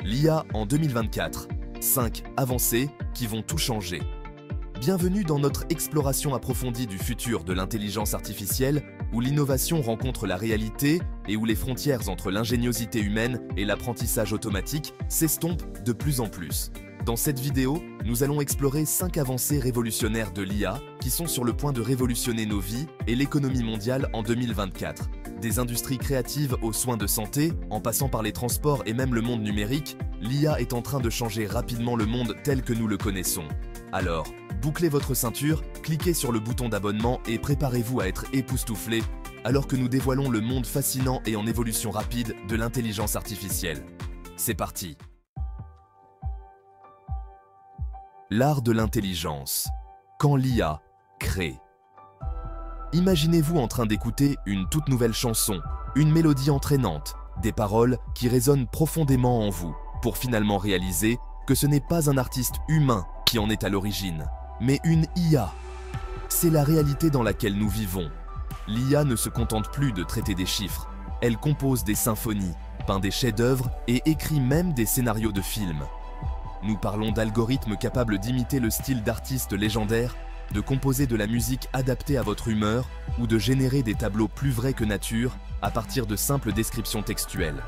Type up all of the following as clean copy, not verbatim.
L'IA en 2024. 5 avancées qui vont tout changer. Bienvenue dans notre exploration approfondie du futur de l'intelligence artificielle, où l'innovation rencontre la réalité et où les frontières entre l'ingéniosité humaine et l'apprentissage automatique s'estompent de plus en plus. Dans cette vidéo, nous allons explorer 5 avancées révolutionnaires de l'IA qui sont sur le point de révolutionner nos vies et l'économie mondiale en 2024. Des industries créatives aux soins de santé, en passant par les transports et même le monde numérique, l'IA est en train de changer rapidement le monde tel que nous le connaissons. Alors, bouclez votre ceinture, cliquez sur le bouton d'abonnement et préparez-vous à être époustouflés alors que nous dévoilons le monde fascinant et en évolution rapide de l'intelligence artificielle. C'est parti! L'art de l'intelligence. Quand l'IA crée. Imaginez-vous en train d'écouter une toute nouvelle chanson, une mélodie entraînante, des paroles qui résonnent profondément en vous, pour finalement réaliser que ce n'est pas un artiste humain qui en est à l'origine, mais une IA. C'est la réalité dans laquelle nous vivons. L'IA ne se contente plus de traiter des chiffres, elle compose des symphonies, peint des chefs-d'œuvre et écrit même des scénarios de films. Nous parlons d'algorithmes capables d'imiter le style d'artistes légendaires, de composer de la musique adaptée à votre humeur ou de générer des tableaux plus vrais que nature à partir de simples descriptions textuelles.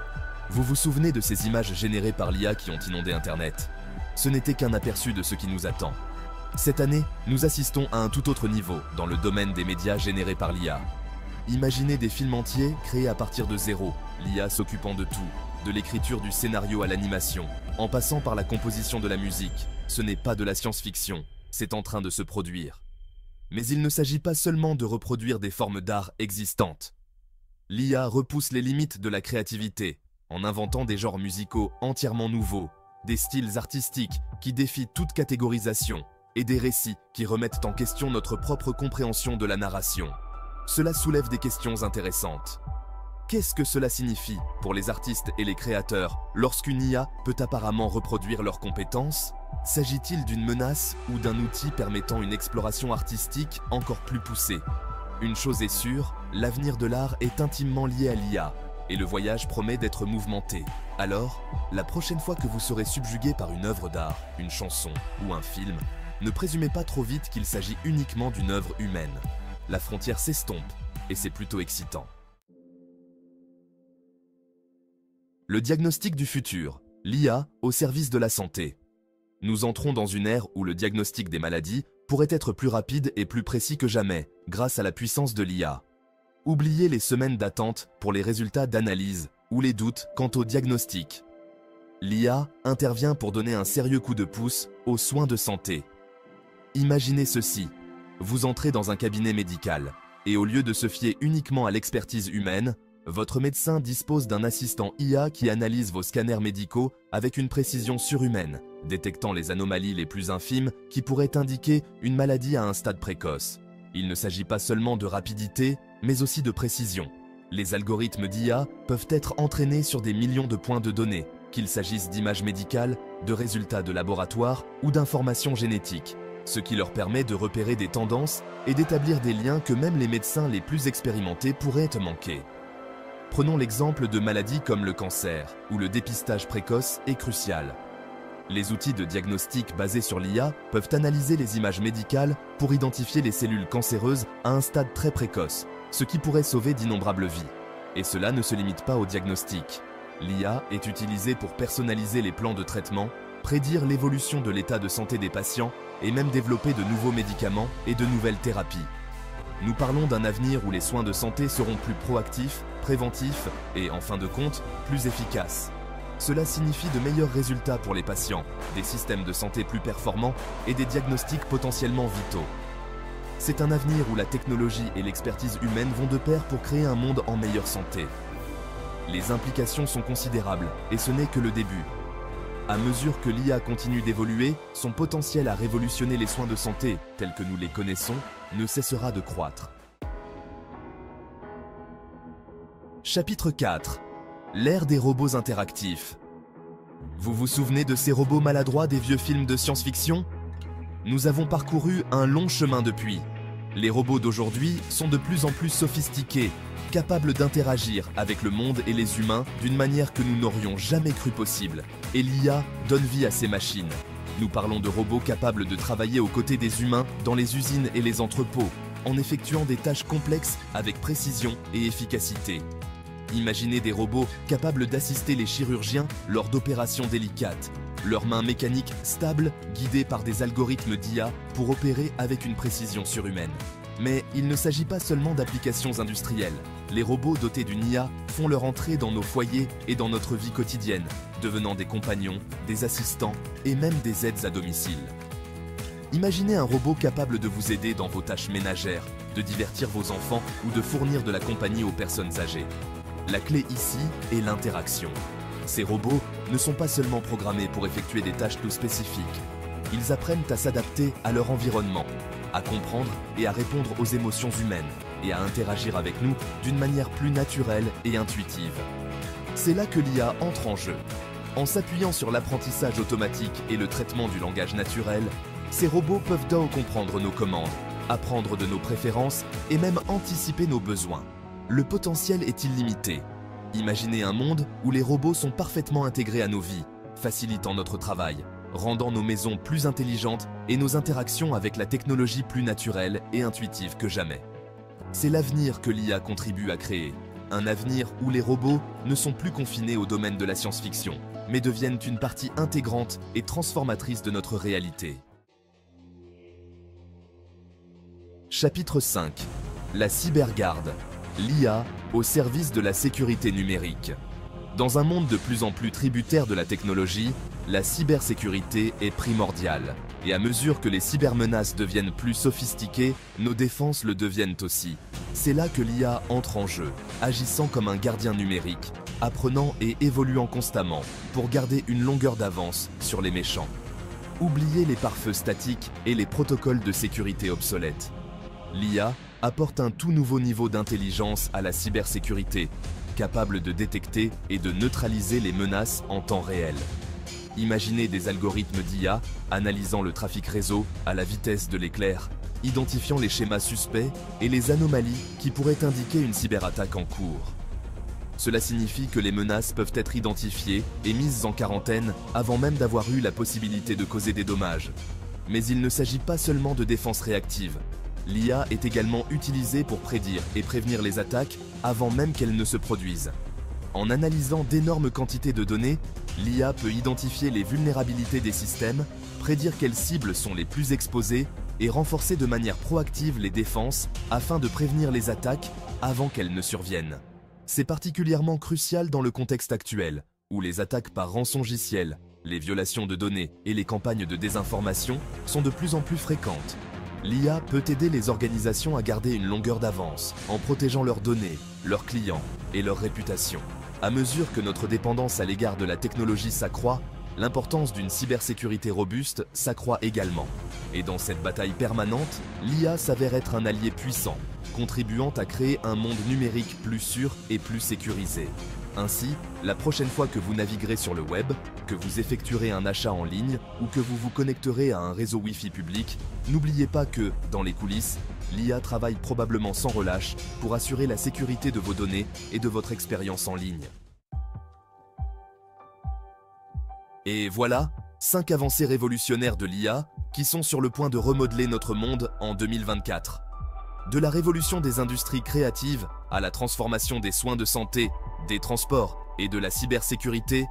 Vous vous souvenez de ces images générées par l'IA qui ont inondé Internet? Ce n'était qu'un aperçu de ce qui nous attend. Cette année, nous assistons à un tout autre niveau dans le domaine des médias générés par l'IA. Imaginez des films entiers créés à partir de zéro, l'IA s'occupant de tout, de l'écriture du scénario à l'animation, en passant par la composition de la musique. Ce n'est pas de la science-fiction, c'est en train de se produire. Mais il ne s'agit pas seulement de reproduire des formes d'art existantes. L'IA repousse les limites de la créativité, en inventant des genres musicaux entièrement nouveaux, des styles artistiques qui défient toute catégorisation, et des récits qui remettent en question notre propre compréhension de la narration. Cela soulève des questions intéressantes. Qu'est-ce que cela signifie pour les artistes et les créateurs lorsqu'une IA peut apparemment reproduire leurs compétences? S'agit-il d'une menace ou d'un outil permettant une exploration artistique encore plus poussée? Une chose est sûre, l'avenir de l'art est intimement lié à l'IA, et le voyage promet d'être mouvementé. Alors, la prochaine fois que vous serez subjugué par une œuvre d'art, une chanson ou un film, ne présumez pas trop vite qu'il s'agit uniquement d'une œuvre humaine. La frontière s'estompe, et c'est plutôt excitant. Le diagnostic du futur, l'IA au service de la santé. Nous entrons dans une ère où le diagnostic des maladies pourrait être plus rapide et plus précis que jamais, grâce à la puissance de l'IA. Oubliez les semaines d'attente pour les résultats d'analyse ou les doutes quant au diagnostic. L'IA intervient pour donner un sérieux coup de pouce aux soins de santé. Imaginez ceci, vous entrez dans un cabinet médical et au lieu de se fier uniquement à l'expertise humaine, votre médecin dispose d'un assistant IA qui analyse vos scanners médicaux avec une précision surhumaine, détectant les anomalies les plus infimes qui pourraient indiquer une maladie à un stade précoce. Il ne s'agit pas seulement de rapidité, mais aussi de précision. Les algorithmes d'IA peuvent être entraînés sur des millions de points de données, qu'il s'agisse d'images médicales, de résultats de laboratoire ou d'informations génétiques, ce qui leur permet de repérer des tendances et d'établir des liens que même les médecins les plus expérimentés pourraient manquer. Prenons l'exemple de maladies comme le cancer, où le dépistage précoce est crucial. Les outils de diagnostic basés sur l'IA peuvent analyser les images médicales pour identifier les cellules cancéreuses à un stade très précoce, ce qui pourrait sauver d'innombrables vies. Et cela ne se limite pas au diagnostic. L'IA est utilisée pour personnaliser les plans de traitement, prédire l'évolution de l'état de santé des patients et même développer de nouveaux médicaments et de nouvelles thérapies. Nous parlons d'un avenir où les soins de santé seront plus proactifs, préventifs et, en fin de compte, plus efficaces. Cela signifie de meilleurs résultats pour les patients, des systèmes de santé plus performants et des diagnostics potentiellement vitaux. C'est un avenir où la technologie et l'expertise humaine vont de pair pour créer un monde en meilleure santé. Les implications sont considérables et ce n'est que le début. À mesure que l'IA continue d'évoluer, son potentiel à révolutionner les soins de santé, tels que nous les connaissons, ne cessera de croître. Chapitre 4. L'ère des robots interactifs. Vous vous souvenez de ces robots maladroits des vieux films de science-fiction? Nous avons parcouru un long chemin depuis. Les robots d'aujourd'hui sont de plus en plus sophistiqués, capables d'interagir avec le monde et les humains d'une manière que nous n'aurions jamais cru possible. Et l'IA donne vie à ces machines. Nous parlons de robots capables de travailler aux côtés des humains dans les usines et les entrepôts, en effectuant des tâches complexes avec précision et efficacité. Imaginez des robots capables d'assister les chirurgiens lors d'opérations délicates, leurs mains mécaniques stables, guidées par des algorithmes d'IA pour opérer avec une précision surhumaine. Mais il ne s'agit pas seulement d'applications industrielles. Les robots dotés d'une IA font leur entrée dans nos foyers et dans notre vie quotidienne, devenant des compagnons, des assistants et même des aides à domicile. Imaginez un robot capable de vous aider dans vos tâches ménagères, de divertir vos enfants ou de fournir de la compagnie aux personnes âgées. La clé ici est l'interaction. Ces robots ne sont pas seulement programmés pour effectuer des tâches tout spécifiques. Ils apprennent à s'adapter à leur environnement, à comprendre et à répondre aux émotions humaines et à interagir avec nous d'une manière plus naturelle et intuitive. C'est là que l'IA entre en jeu. En s'appuyant sur l'apprentissage automatique et le traitement du langage naturel, ces robots peuvent comprendre nos commandes, apprendre de nos préférences et même anticiper nos besoins. Le potentiel est illimité. Imaginez un monde où les robots sont parfaitement intégrés à nos vies, facilitant notre travail, rendant nos maisons plus intelligentes et nos interactions avec la technologie plus naturelle et intuitive que jamais. C'est l'avenir que l'IA contribue à créer. Un avenir où les robots ne sont plus confinés au domaine de la science-fiction, mais deviennent une partie intégrante et transformatrice de notre réalité. Chapitre 5. La cybergarde. L'IA au service de la sécurité numérique. Dans un monde de plus en plus tributaire de la technologie, la cybersécurité est primordiale. Et à mesure que les cybermenaces deviennent plus sophistiquées, nos défenses le deviennent aussi. C'est là que l'IA entre en jeu, agissant comme un gardien numérique, apprenant et évoluant constamment pour garder une longueur d'avance sur les méchants. Oubliez les pare-feux statiques et les protocoles de sécurité obsolètes. L'IA apporte un tout nouveau niveau d'intelligence à la cybersécurité, capable de détecter et de neutraliser les menaces en temps réel. Imaginez des algorithmes d'IA analysant le trafic réseau à la vitesse de l'éclair, identifiant les schémas suspects et les anomalies qui pourraient indiquer une cyberattaque en cours. Cela signifie que les menaces peuvent être identifiées et mises en quarantaine avant même d'avoir eu la possibilité de causer des dommages. Mais il ne s'agit pas seulement de défense réactive. L'IA est également utilisée pour prédire et prévenir les attaques avant même qu'elles ne se produisent. En analysant d'énormes quantités de données, l'IA peut identifier les vulnérabilités des systèmes, prédire quelles cibles sont les plus exposées et renforcer de manière proactive les défenses afin de prévenir les attaques avant qu'elles ne surviennent. C'est particulièrement crucial dans le contexte actuel, où les attaques par rançongiciel, les violations de données et les campagnes de désinformation sont de plus en plus fréquentes. L'IA peut aider les organisations à garder une longueur d'avance en protégeant leurs données, leurs clients et leur réputation. À mesure que notre dépendance à l'égard de la technologie s'accroît, l'importance d'une cybersécurité robuste s'accroît également. Et dans cette bataille permanente, l'IA s'avère être un allié puissant, contribuant à créer un monde numérique plus sûr et plus sécurisé. Ainsi, la prochaine fois que vous naviguerez sur le web, que vous effectuerez un achat en ligne ou que vous vous connecterez à un réseau Wi-Fi public, n'oubliez pas que, dans les coulisses, l'IA travaille probablement sans relâche pour assurer la sécurité de vos données et de votre expérience en ligne. Et voilà, 5 avancées révolutionnaires de l'IA qui sont sur le point de remodeler notre monde en 2024. De la révolution des industries créatives à la transformation des soins de santé, des transports et de la cybersécurité,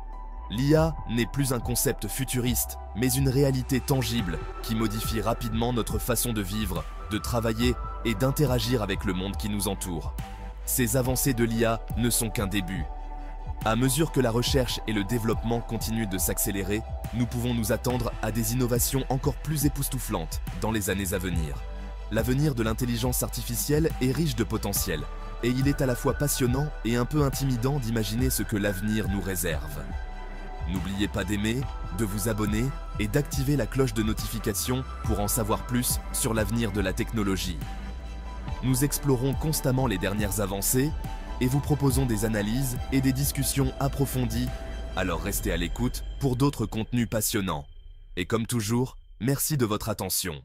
l'IA n'est plus un concept futuriste, mais une réalité tangible qui modifie rapidement notre façon de vivre, de travailler et d'interagir avec le monde qui nous entoure. Ces avancées de l'IA ne sont qu'un début. À mesure que la recherche et le développement continuent de s'accélérer, nous pouvons nous attendre à des innovations encore plus époustouflantes dans les années à venir. L'avenir de l'intelligence artificielle est riche de potentiel, et il est à la fois passionnant et un peu intimidant d'imaginer ce que l'avenir nous réserve. N'oubliez pas d'aimer, de vous abonner et d'activer la cloche de notification pour en savoir plus sur l'avenir de la technologie. Nous explorons constamment les dernières avancées et vous proposons des analyses et des discussions approfondies, alors restez à l'écoute pour d'autres contenus passionnants. Et comme toujours, merci de votre attention.